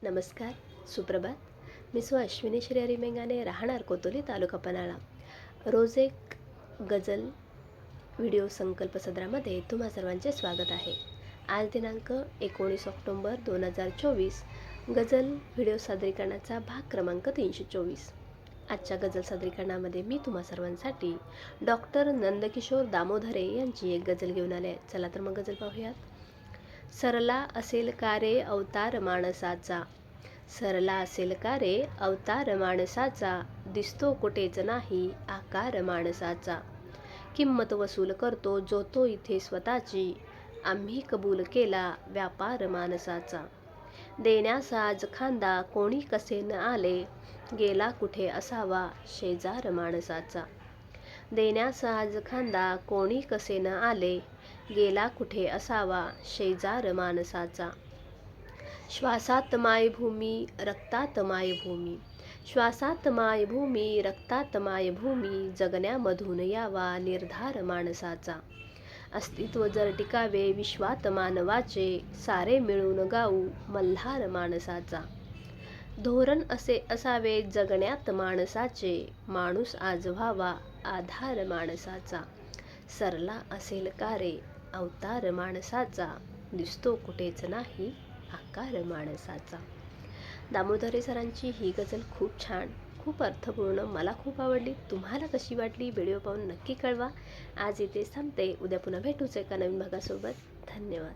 नमस्कार, सुप्रभात. मी अश्विनी श्रेयरी मेंगाने, राहणार कोतोली, तालुका पन्हाळा. रोज एक गझल व्हिडिओ संकल्प सदरामध्ये तुम्हा सर्वांचे स्वागत आहे. आज दिनांक 19 ऑक्टोंबर 2024. गझल व्हिडिओ सादरीकरणाचा भाग क्रमांक 324. आजच्या गझल सादरीकरणामध्ये मी तुम्हा सर्वांसाठी डॉक्टर नंदकिशोर दामोदरे यांची एक गझल घेऊन आले. चला तर मग गझल पाहूयात. सरला असेल का रे अवतार माणसाचा, सरला असेल का रे अवतार माणसाचा, दिसतो कुठेच नाही आकार माणसाचा. किंमत वसूल करतो जो तो इथे स्वतःची, आम्ही कबूल केला व्यापार माणसाचा. देण्यास आज खांदा कोणी कसे न आले, गेला कुठे असावा शेजार माणसाचा. देण्यास आज खांदा कोणी कसे न आले, गेला कुठे असावा शेजार माणसाचा. श्वासात मायभूमी रक्तात मायभूमी, श्वासात मायभूमी रक्तात मायभूमी, जगण्यामधून यावा निर्धार माणसाचा. अस्तित्व जर टिकावे विश्वात मानवाचे, सारे मिळून गाऊ मल्हार माणसाचा. धोरण असे असावे जगण्यात माणसाचे, माणूस आज व्हावा आधार माणसाचा. सरला असेल का रे अवतार माणसाचा, दिसतो कुठेच नाही आकार माणसाचा. दामोदरे सरांची ही गझल खूप छान, खूप अर्थपूर्ण, मला खूप आवडली. तुम्हाला कशी वाटली व्हिडिओ पाहून नक्की कळवा. आज इथेच थांबते. उद्या पुन्हा भेटूच एका नवीन भागासोबत. धन्यवाद.